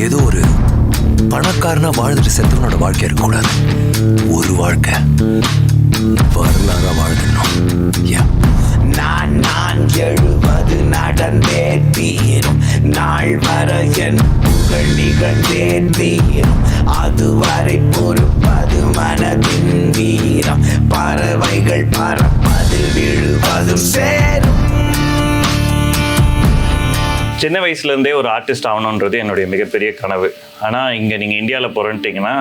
ஏதோ ஒரு பணக்காரனா வாழ்ந்துட்டு செத்தவனோட வாழ்க்கை இருக்கக்கூடாது. ஒரு வாழ்க்கை வரலாறா வாழ்ந்துடணும். நான் எழுவது நடந்தே தீரும், நாள் வர என் புகழ் நிகழ்ந்தே தீரும், அதுவரை பொறுப்பது மனதின் வீரம், பறவைகள் பறப்பது விழுவதும் சேரும். சின்ன வயசுலேருந்தே ஒரு ஆர்டிஸ்ட் ஆகணுன்றது என்னுடைய மிகப்பெரிய கனவு. ஆனால் இங்கே நீங்கள் இந்தியாவில் பிறந்துட்டிங்கன்னா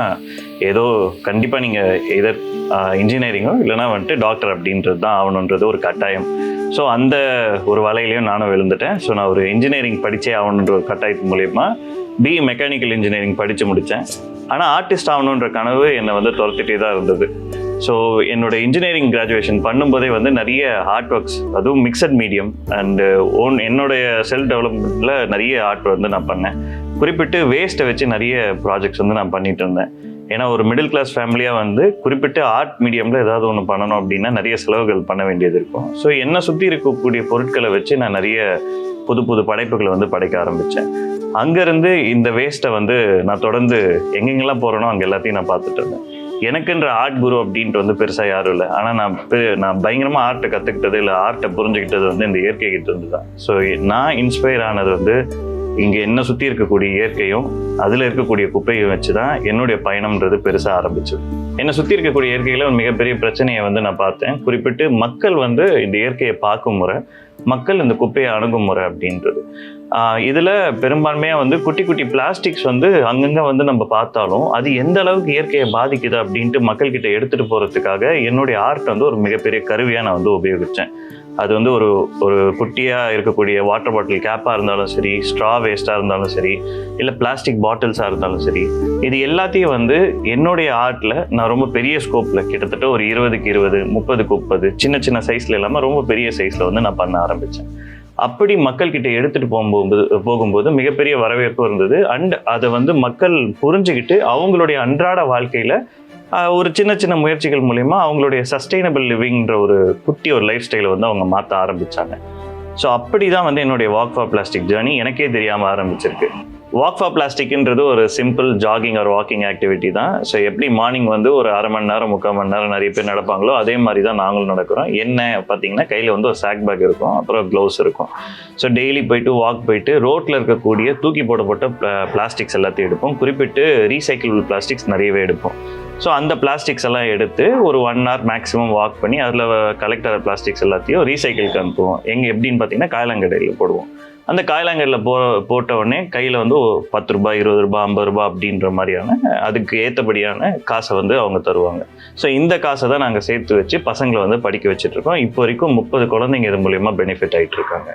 ஏதோ கண்டிப்பாக நீங்கள் எதர் இன்ஜினியரிங்கோ இல்லைனா வந்துட்டு டாக்டர் அப்படின்றது தான் ஆகணுன்றது ஒரு கட்டாயம். ஸோ அந்த ஒரு வலையிலையும் நானும் விழுந்துட்டேன். ஸோ நான் ஒரு இன்ஜினியரிங் படித்தே ஆகணுன்ற ஒரு கட்டாயத்து மூலயமா பிஇ மெக்கானிக்கல் இன்ஜினியரிங் படித்து முடித்தேன். ஆனால் ஆர்டிஸ்ட் ஆகணுன்ற கனவு என்னை வந்து துரத்திட்டே தான் இருந்தது. ஸோ என்னோட இன்ஜினியரிங் கிராஜுவேஷன் பண்ணும்போதே வந்து நிறைய ஆர்ட் ஒர்க்ஸ், அதுவும் மிக்சட் மீடியம் அண்டு என்னுடைய செல்ஃப் டெவலப்மெண்ட்டில் நிறைய ஆர்ட் வந்து நான் பண்ணேன். குறிப்பிட்டு வேஸ்ட்டை வச்சு நிறைய ப்ராஜெக்ட்ஸ் வந்து நான் பண்ணிட்டு இருந்தேன். ஏன்னா ஒரு மிடில் கிளாஸ் ஃபேமிலியாக வந்து குறிப்பிட்டு ஆர்ட் மீடியமில் ஏதாவது ஒன்று பண்ணணும் அப்படின்னா நிறைய செலவுகள் பண்ண வேண்டியது இருக்கும். ஸோ என்னை சுற்றி இருக்கக்கூடிய பொருட்களை வச்சு நான் நிறைய புது புது படைப்புகளை வந்து படைக்க ஆரம்பித்தேன். அங்கேருந்து இந்த வேஸ்ட்டை வந்து நான் தொடர்ந்து எங்கெங்கெல்லாம் போகிறேனோ அங்கே எல்லாத்தையும் நான் பார்த்துட்டு இருந்தேன். எனக்குன்ற ஆர்ட் குரு அப்படின்ட்டு வந்து பெருசாக யாரும் இல்லை. ஆனால் நான் பயங்கரமாக ஆர்ட்டை கற்றுக்கிட்டது இல்லை ஆர்ட்டை புரிஞ்சுக்கிட்டது வந்து இந்த இயற்கை கிட்ட இருந்து தான். ஸோ நான் இன்ஸ்பயர் ஆனது வந்து இங்கே என்ன சுற்றி இருக்கக்கூடிய இயற்கையும் அதில் இருக்கக்கூடிய குப்பையும் வச்சு தான் என்னுடைய பயணம்ன்றது பெருசாக ஆரம்பிச்சது. என்னை சுற்றி இருக்கக்கூடிய இயற்கையில் ஒரு மிகப்பெரிய பிரச்சனையை வந்து நான் பார்த்தேன். குறிப்பிட்டு மக்கள் வந்து இந்த இயற்கையை பார்க்கும் முறை, மக்கள் இந்த குப்பையை அணுகும் முறை அப்படின்றது. இதில் பெரும்பான்மையாக வந்து குட்டி குட்டி பிளாஸ்டிக்ஸ் வந்து அங்கங்கே வந்து நம்ம பார்த்தாலும் அது எந்த அளவுக்கு இயற்கையை பாதிக்குது அப்படின்ட்டு மக்கள்கிட்ட எடுத்துகிட்டு போகிறதுக்காக என்னுடைய ஆர்ட் வந்து ஒரு மிகப்பெரிய கருவியாக நான் வந்து உபயோகித்தேன். அது வந்து ஒரு குட்டியாக இருக்கக்கூடிய வாட்டர் பாட்டில் கேப்பாக இருந்தாலும் சரி, ஸ்ட்ரா வேஸ்ட்டாக இருந்தாலும் சரி, இல்லை பிளாஸ்டிக் பாட்டில்ஸாக இருந்தாலும் சரி, இது எல்லாத்தையும் வந்து என்னுடைய ஆர்ட்டில் நான் ரொம்ப பெரிய ஸ்கோப்பில் கிட்டத்தட்ட ஒரு 20க்கு 20, 30க்கு 30 சின்ன சின்ன சைஸில் இல்லாமல் ரொம்ப பெரிய சைஸில் வந்து நான் பண்ண ஆரம்பித்தேன். அப்படி மக்கள்கிட்ட எடுத்துகிட்டு போகும்போது மிகப்பெரிய வரவேற்பு இருந்தது. அண்ட் அதை வந்து மக்கள் புரிஞ்சுக்கிட்டு அவங்களுடைய அன்றாட வாழ்க்கையில் ஒரு சின்ன சின்ன முயற்சிகள் மூலிமா அவங்களுடைய சஸ்டைனபிள் லிவிங்ன்ற ஒரு குட்டி ஒரு லைஃப் ஸ்டைலை வந்து அவங்க மாற்ற ஆரம்பித்தாங்க. ஸோ அப்படி தான் வந்து என்னுடைய வாக் ஃபார் பிளாஸ்டிக் ஜேர்னி எனக்கே தெரியாமல் ஆரம்பிச்சிருக்கு. வாக் ஃபார் பிளாஸ்டிக்ன்றது ஒரு சிம்பிள் ஜாகிங் ஒரு வாக்கிங் ஆக்டிவிட்டி தான். ஸோ எப்படி மார்னிங் வந்து ஒரு அரை மணி நேரம் 3/4 மணி நேரம் நிறைய பேர் நடப்பாங்களோ அதே மாதிரி தான் நாங்களும் நடக்கிறோம். என்ன பார்த்தீங்கன்னா கையில் வந்து ஒரு சாக் பேக் இருக்கும், அப்புறம் க்ளவுஸ் இருக்கும். ஸோ டெய்லி போயிட்டு ரோட்டில் இருக்கக்கூடிய தூக்கி போடப்பட்ட பிளாஸ்டிக்ஸ் எல்லாத்தையும் எடுப்போம். குறிப்பிட்டு ரீசைக்கிள் பிளாஸ்டிக்ஸ் நிறையவே எடுப்போம். ஸோ அந்த பிளாஸ்டிக்ஸ் எல்லாம் எடுத்து ஒரு 1 hour மேக்ஸிமம் வாக் பண்ணி அதில் கலெக்டர் பிளாஸ்டிக்ஸ் எல்லாத்தையும் ரீசைக்கிளுக்கு அனுப்புவோம். எங்கே எப்படின்னு பார்த்தீங்கன்னா காயலாங்கடையில் போடுவோம். அந்த காயலாங்கடையில் போட்ட உடனே கையில் வந்து 10 ரூபாய், 20 ரூபாய், 50 ரூபாய் அப்படின்ற மாதிரியான அதுக்கு ஏற்றபடியான காசை வந்து அவங்க தருவாங்க. ஸோ இந்த காசை தான் நாங்கள் சேர்த்து வச்சு பசங்களை வந்து படிக்க வச்சுட்ருக்கோம். இப்போ வரைக்கும் 30 குழந்தைங்க இது மூலயமா பெனிஃபிட் ஆகிட்டு இருக்காங்க.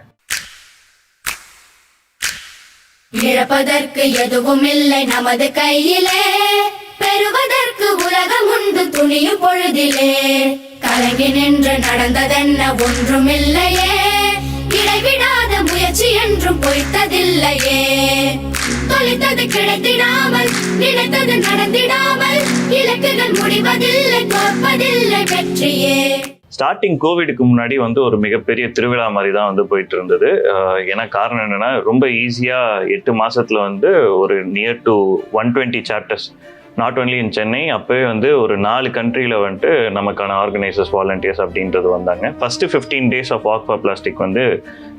இழப்பதற்கு எதுவும் இல்லை நமது கையிலே, பெறுவதற்கு உலகம் உண்டு துணியும் பொழுதிலே, கலங்கி நின்று நடந்ததென்ன ஒன்றுமில்லையே, இடைவிடாத முயற்சி என்றும் பொய்த்ததில்லையே, தொலைத்தது கிடைத்திடாமல் நினைத்தது நடந்திடாமல், இலக்குகள் முடிவதில்லை தோற்பதில்லை வெற்றியே. ஸ்டார்டிங் கோவிடுக்கு முன்னாடி வந்து ஒரு மிகப்பெரிய திருவிழா மாதிரி தான் வந்து போயிட்டு இருந்தது. ஏன்னா காரணம் என்னென்னா ரொம்ப ஈஸியாக 8 மாதத்தில் வந்து ஒரு near to 120 chapters not only in Chennai, அப்போவே வந்து ஒரு 4 கண்ட்ரியில் வந்துட்டு நமக்கான ஆர்கனைசர்ஸ் வாலண்டியர்ஸ் அப்படின்றது வந்தாங்க. First 15 days of walk for plastic வந்து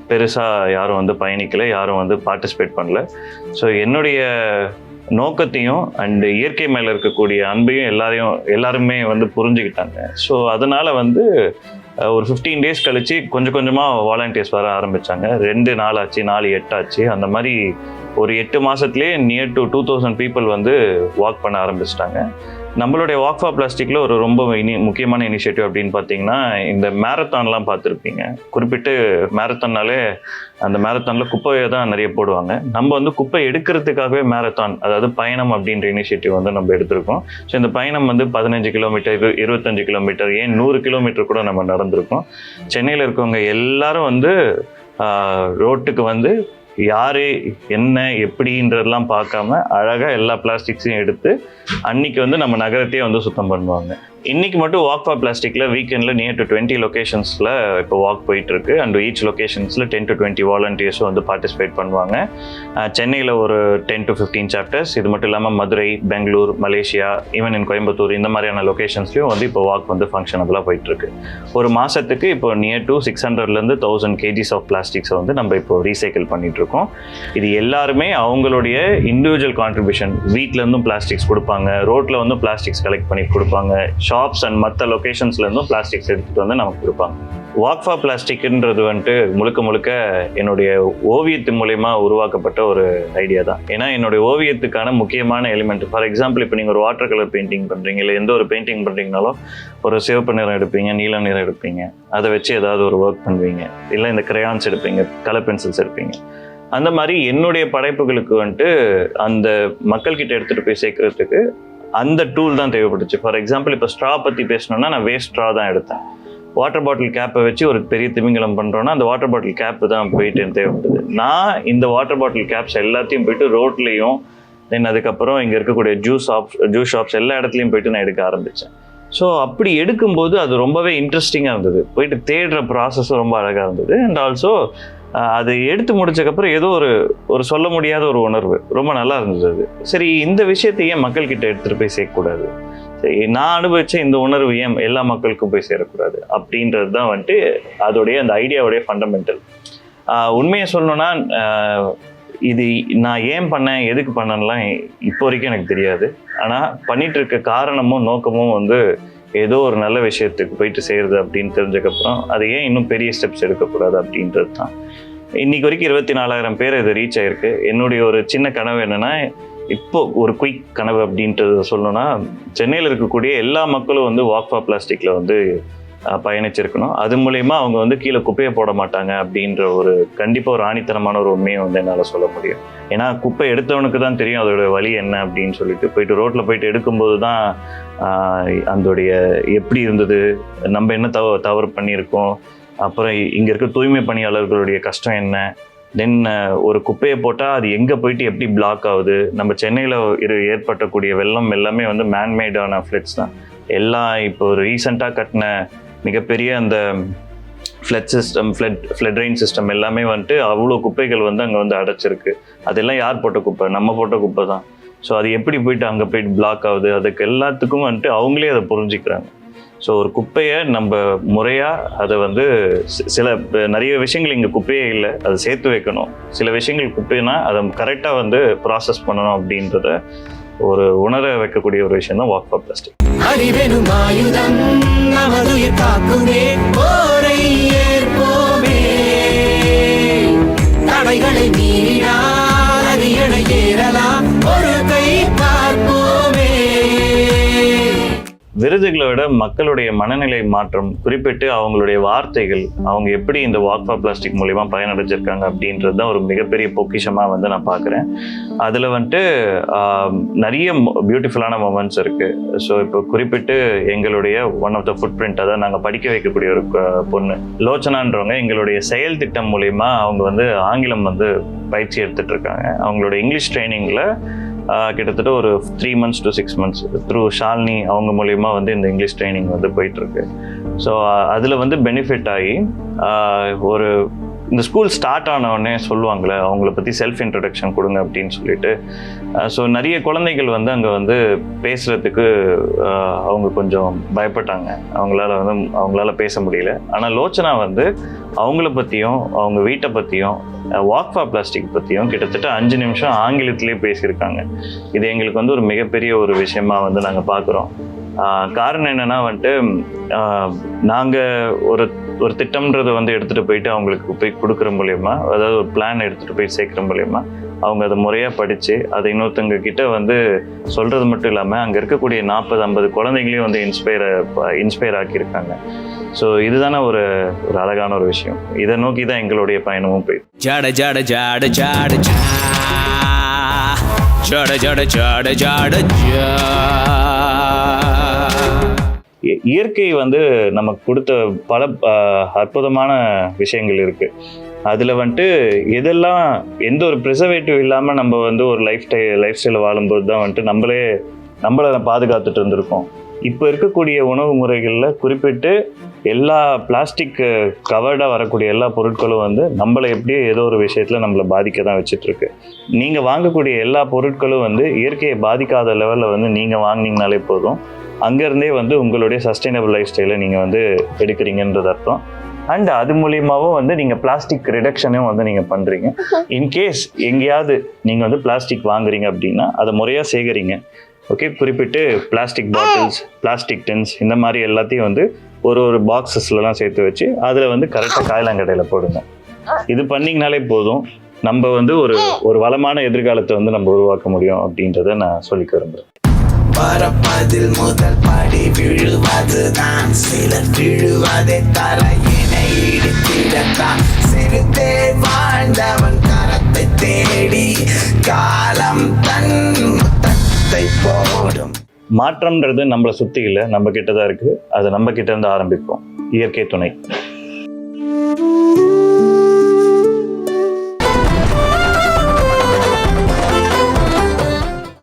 பெருசாக யாரும் வந்து பயணிக்கலை, யாரும் வந்து பார்ட்டிசிபேட் பண்ணல. ஸோ என்னுடைய நோக்கத்தையும் அண்டு இயற்கை மேலே இருக்கக்கூடிய அன்பையும் எல்லாருமே வந்து புரிஞ்சுக்கிட்டாங்க. ஸோ அதனால் வந்து ஒரு 15 days கழித்து கொஞ்சம் கொஞ்சமாக வாலண்டியர்ஸ் வர ஆரம்பித்தாங்க. 2 நாள் ஆச்சு, 4 8 ஆச்சு. அந்த மாதிரி ஒரு 8 மாதத்துலேயே நியர் டு 2000 people வந்து வாக் பண்ண ஆரம்பிச்சிட்டாங்க. நம்மளுடைய வாக் ஃபார் பிளாஸ்டிக்கில் ஒரு ரொம்ப முக்கியமான இனிஷியேட்டிவ் அப்படின்னு பார்த்தீங்கன்னா இந்த மேரத்தான்லாம் பார்த்துருப்பீங்க. குறிப்பிட்டு மேரத்தான்னாலே அந்த மேரத்தானில் குப்பையை தான் நிறைய போடுவாங்க. நம்ம வந்து குப்பை எடுக்கிறதுக்காகவே மேரத்தான், அதாவது பயணம் அப்படின்ற இனிஷியேட்டிவ் வந்து நம்ம எடுத்திருக்கோம். ஸோ இந்த பயணம் வந்து 15 கிலோமீட்டர், 25 கிலோமீட்டர், ஏன் 100 கிலோமீட்டர் கூட நம்ம நடந்திருக்கோம். சென்னையில் இருக்கவங்க எல்லாரும் வந்து ரோட்டுக்கு வந்து யார் என்ன எப்படின்றதெல்லாம் பார்க்காம அழகாக எல்லா பிளாஸ்டிக்ஸையும் எடுத்து அன்னைக்கு வந்து நம்ம நகரத்தையே வந்து சுத்தம் பண்ணுவாங்க. இன்னைக்கு மட்டும் வாக் ஃபார் பிளாஸ்டிக்கில் வீக்கெண்டில் நியர் டு 20 லொக்கேஷன்ஸில் இப்போ வாக் போயிட்டுருக்கு. அண்ட் ஈச் லொக்கேஷன்ஸில் 10 to 20 வாலண்டியர்ஸும் வந்து பார்ட்டிசிபேட் பண்ணுவாங்க. சென்னையில் ஒரு 10 to 15 சாப்டர்ஸ், இது மட்டும் இல்லாமல் Madurai, Bangalore, Malaysia, even in Coimbatore இந்த மாதிரியான லொக்கேஷன்ஸ்லையும் வந்து இப்போ வாக் வந்து ஃபங்க்ஷனபுளாக போயிட்டுருக்கு. ஒரு மாதத்துக்கு இப்போ நியர் டு 600லேருந்து 1000 kgs ஆஃப் பிளாஸ்டிக்ஸை வந்து நம்ம இப்போ ரீசைக்கிள் பண்ணிகிட்ருக்கோம். இது எல்லாருமே அவங்களுடைய இண்டிவிஜுவல் கான்ட்ரிபியூஷன். வீட்டிலேருந்தும் பிளாஸ்டிக்ஸ் கொடுப்பாங்க, ரோட்டில் வந்து பிளாஸ்டிக்ஸ் கலெக்ட் பண்ணி கொடுப்பாங்க, ஷாப்ஸ் அண்ட் மற்ற லொக்கேஷன்ஸ்லேருந்தும் பிளாஸ்டிக்ஸ் எடுத்துகிட்டு வந்து நமக்கு கொடுப்பாங்க. வாக் ஃபார் பிளாஸ்டிக்ன்றது வந்துட்டு முழுக்க முழுக்க என்னுடைய ஓவியத்து மூலயமா உருவாக்கப்பட்ட ஒரு ஐடியா தான். ஏன்னா என்னுடைய ஓவியத்துக்கான முக்கியமான எலிமெண்ட், ஃபார் எக்ஸாம்பிள் இப்போ நீங்கள் ஒரு வாட்டர் கலர் பெயிண்டிங் பண்ணுறீங்க, இல்லை எந்த ஒரு பெயிண்டிங் பண்ணுறீங்கனாலும் ஒரு சிவப்பு நிறம் எடுப்பீங்க, நீல நிறம் எடுப்பீங்க, அதை வச்சு ஏதாவது ஒரு ஒர்க் பண்ணுவீங்க, இல்லை இந்த கிரையான்ஸ் எடுப்பீங்க, கலர் பென்சில்ஸ் எடுப்பீங்க. அந்த மாதிரி என்னுடைய படைப்புகளுக்கு வந்துட்டு அந்த மக்கள்கிட்ட எடுத்துகிட்டு போய் சேர்க்கறதுக்கு அந்த டூல் தான் தேவைப்பட்டுச்சு. ஃபார் எக்ஸாம்பிள் இப்போ ஸ்ட்ரா பற்றி பேசணுன்னா நான் வேஸ்ட் ஸ்ட்ரா தான் எடுத்தேன். வாட்டர் பாட்டில் கேப்பை வச்சு ஒரு பெரிய திமிங்கலம் பண்ணுறோன்னா அந்த வாட்டர் பாட்டில் கேப்பு தான் போயிட்டு தேவைப்படுது. நான் இந்த வாட்டர் பாட்டில் கேப்ஸ் எல்லாத்தையும் போயிட்டு ரோட்லேயும் தென் அதுக்கப்புறம் இங்கே இருக்கக்கூடிய ஜூஸ் ஷாப்ஸ் எல்லா இடத்துலையும் போயிட்டு நான் எடுக்க ஆரம்பித்தேன். ஸோ அப்படி எடுக்கும்போது அது ரொம்பவே இன்ட்ரெஸ்டிங்காக இருந்தது. போயிட்டு தேடுற ப்ராசஸும் ரொம்ப அழகாக இருந்தது. அண்ட் ஆல்சோ அது எடுத்து முடிச்சக்கப்புறம் ஏதோ ஒரு சொல்ல முடியாத ஒரு உணர்வு, ரொம்ப நல்லா இருந்தது அது. சரி, இந்த விஷயத்தை ஏன் மக்கள்கிட்ட எடுத்துகிட்டு போய் சேர்க்கக்கூடாது, சரி நான் அனுபவிச்ச இந்த உணர்வு ஏன் எல்லா மக்களுக்கும் போய் சேரக்கூடாது அப்படின்றது தான் வந்துட்டு அதோடைய அந்த ஐடியாவுடைய ஃபண்டமெண்டல். உண்மையை சொல்லணும்னா இது நான் ஏன் பண்ணேன், எதுக்கு பண்ணலாம் இப்போ வரைக்கும் எனக்கு தெரியாது. ஆனால் பண்ணிட்டு இருக்க காரணமும் நோக்கமும் வந்து ஏதோ ஒரு நல்ல விஷயத்துக்கு போயிட்டு செய்கிறது அப்படின்னு தெரிஞ்சக்கப்புறம் அது ஏன் இன்னும் பெரிய ஸ்டெப்ஸ் எடுக்கக்கூடாது அப்படின்றது தான். இன்னைக்கு வரைக்கும் 24,000 பேர் இது ரீச் ஆயிருக்கு. என்னுடைய ஒரு சின்ன கனவு என்னென்னா, இப்போ ஒரு குயிக் கனவு அப்படின்றது சொல்லணும்னா, சென்னையில் இருக்கக்கூடிய எல்லா மக்களும் வந்து வாக் ஃபார் பிளாஸ்டிக்கில் வந்து பயணிச்சிருக்கணும். அது மூலயமா அவங்க வந்து கீழே குப்பையை போட மாட்டாங்க அப்படின்ற ஒரு கண்டிப்பாக ஒரு ஆணித்தனமான ஒரு உண்மையை வந்து என்னால் சொல்ல முடியும். ஏன்னா குப்பை எடுத்தவனுக்கு தான் தெரியும் அதோட வழி என்ன அப்படின்னு சொல்லிட்டு போயிட்டு ரோட்டில் போயிட்டு எடுக்கும்போது தான் அதோடைய எப்படி இருந்தது, நம்ம என்ன தவறு பண்ணியிருக்கோம், அப்புறம் இங்கே இருக்க தூய்மை பணியாளர்களுடைய கஷ்டம் என்ன, தென் ஒரு குப்பையை போட்டால் அது எங்கே போயிட்டு எப்படி பிளாக் ஆகுது. நம்ம சென்னையில் ஏற்பட்டக்கூடிய வெள்ளம் எல்லாமே வந்து மேன்மேடான ஃப்ளட்ஸ் தான். எல்லாம் இப்போ ரீசெண்டாக கட்டின மிகப்பெரிய அந்த ஃப்ளட் ரெயின் சிஸ்டம் எல்லாமே வந்துட்டு அவ்வளோ குப்பைகள் வந்து அங்கே வந்து அடைச்சிருக்கு. அதெல்லாம் யார் போட்ட குப்பை? நம்ம போட்ட குப்பை தான். ஸோ அது எப்படி போயிட்டு அங்கே போயிட்டு பிளாக் ஆகுது, அதுக்கு எல்லாத்துக்கும் வந்துட்டு அவங்களே அதை புரிஞ்சுக்கிறாங்க. ஸோ ஒரு குப்பையை நம்ம முறையாக அதை வந்து நிறைய விஷயங்கள் இங்கே குப்பையே இல்லை, அதை சேர்த்து வைக்கணும். சில விஷயங்கள் குப்பைனா அதை கரெக்டாக வந்து ப்ராசஸ் பண்ணணும் அப்படின்றத ஒரு உணர வைக்கக்கூடிய ஒரு விஷயம் தான் வாக் ஃபார் பிளாஸ்டிக். அறிவெனும் ஆயுதம் நமதுயிர் காக்குமே, போரை ஏற்போமே, தடைகளை மீறினால் அரியணை ஏறலாம், ஒரு கை பார்ப்போமே. விருதுகளை விட மக்களுடைய மனநிலை மாற்றம், குறிப்பிட்டு அவங்களுடைய வார்த்தைகள், அவங்க எப்படி இந்த வாக் ஃபார் பிளாஸ்டிக் மூலிமா பயனடைஞ்சிருக்காங்க அப்படின்றது தான் ஒரு மிகப்பெரிய பொக்கிஷமாக வந்து நான் பார்க்குறேன். அதில் வந்துட்டு நிறைய பியூட்டிஃபுல்லான மொமெண்ட்ஸ் இருக்குது. ஸோ இப்போ குறிப்பிட்டு எங்களுடைய one of the footprint, அதாவது நாங்கள் படிக்க வைக்கக்கூடிய ஒரு பொண்ணு லோச்சனான்றவங்க எங்களுடைய செயல் திட்டம் மூலிமா அவங்க வந்து ஆங்கிலம் வந்து பயிற்சி எடுத்துகிட்டு இருக்காங்க. அவங்களோட இங்கிலீஷ் ட்ரைனிங்கில் கிட்டத்தட்ட ஒரு 3 months to 6 months through Shalini அவங்க மூலயமா வந்து இந்த இங்கிலீஷ் ட்ரைனிங் வந்து போயிட்டுருக்கு. ஸோ அதில் வந்து பெனிஃபிட் ஆகி ஒரு இந்த ஸ்கூல் ஸ்டார்ட் ஆனவுடனே சொல்லுவாங்களே அவங்கள பற்றி செல்ஃப் இன்ட்ரடக்ஷன் கொடுங்க அப்படின்னு சொல்லிட்டு. ஸோ நிறைய குழந்தைகள் வந்து அங்கே வந்து பேசுகிறதுக்கு அவங்க கொஞ்சம் பயப்பட்டாங்க, அவங்களால பேச முடியல. ஆனால் லோச்சனா வந்து அவங்கள பற்றியும் அவங்க வீட்டை பற்றியும் வாக் ஃபார் பிளாஸ்டிக் பற்றியும் கிட்டத்தட்ட 5 நிமிஷம் ஆங்கிலத்திலே பேசியிருக்காங்க. இது எங்களுக்கு வந்து ஒரு மிகப்பெரிய ஒரு விஷயமா வந்து நாங்கள் பார்க்குறோம். காரணம் என்னென்னா வந்துட்டு நாங்கள் ஒரு திட்டம்ன்றதை வந்து எடுத்துகிட்டு போயிட்டு அவங்களுக்கு போய் கொடுக்குற மூலயமா, அதாவது ஒரு பிளான் எடுத்துகிட்டு போய் சேர்க்குற மூலயமா அவங்க அதை முறையாக படித்து அதை இன்னொருத்தங்க கிட்ட வந்து சொல்கிறது மட்டும் இல்லாமல் அங்கே இருக்கக்கூடிய 40-50 குழந்தைங்களையும் வந்து இன்ஸ்பயர் ஆக்கியிருக்காங்க. ஸோ இதுதானே ஒரு அழகான ஒரு விஷயம். இதை நோக்கி தான் எங்களுடைய பயணமும் போயிடுது. ஜாட ஜாட ஜாட ஜாட ஜாட ஜாட ஜாட ஜாட ஜா. இயற்கை வந்து நமக்கு கொடுத்த பல அற்புதமான விஷயங்கள் இருக்குது. அதில் வந்துட்டு எதெல்லாம் எந்த ஒரு ப்ரிசர்வேட்டிவ் இல்லாமல் நம்ம வந்து ஒரு லைஃப் ஸ்டைலை வாழும்போது தான் வந்துட்டு நம்மளை பாதுகாத்துட்டு இருந்திருக்கோம். இப்போ இருக்கக்கூடிய உணவு முறைகளில் குறிப்பிட்டு எல்லா பிளாஸ்டிக் கவர்டாக வரக்கூடிய எல்லா பொருட்களும் வந்து நம்மளை எப்படியோ ஏதோ ஒரு விஷயத்தில் நம்மளை பாதிக்க தான் வச்சிட்ருக்கு. நீங்கள் வாங்கக்கூடிய எல்லா பொருட்களும் வந்து இயற்கையை பாதிக்காத லெவலில் வந்து நீங்கள் வாங்கினீங்கனாலே போதும். அங்கேருந்தே வந்து உங்களுடைய சஸ்டைனபிள் லைஃப் ஸ்டைலை நீங்கள் வந்து எடுக்கிறீங்கன்றது அர்த்தம். அண்ட் அது மூலியமாகவும் வந்து நீங்கள் பிளாஸ்டிக் ரிடக்ஷனையும் வந்து நீங்கள் பண்ணுறீங்க. இன்கேஸ் எங்கேயாவது நீங்கள் வந்து பிளாஸ்டிக் வாங்குறீங்க அப்படின்னா அதை முறையாக சேகரிங்க. ஓகே, குறிப்பிட்டு பிளாஸ்டிக் பாட்டில்ஸ், பிளாஸ்டிக் டின்ஸ் இந்த மாதிரி எல்லாத்தையும் வந்து ஒரு பாக்ஸஸ்லாம் சேர்த்து வச்சு அதில் வந்து கரெக்டாக காயலாங்கடையில் போடுங்க. இது பண்ணிங்கனாலே போதும், நம்ம வந்து ஒரு வளமான எதிர்காலத்தை வந்து நம்ம உருவாக்க முடியும் அப்படின்றத நான் சொல்லிக்க விரும்புகிறேன். பறப்பதில் முதல் படி விழுவதுதான், சிலர் விழுவதை தலையினை இடித்திடத்தான். சிறுத்தே வாழ்ந்தவன் கரத்தை தேடி காலம் தன் முத்தத்தை போடும். மாற்றம்ன்றது நம்மளை சுற்றி இல்லை, நம்ம கிட்ட தான் இருக்குது. அதை நம்ம கிட்ட இருந்து ஆரம்பிப்போம். இயற்கை துணை.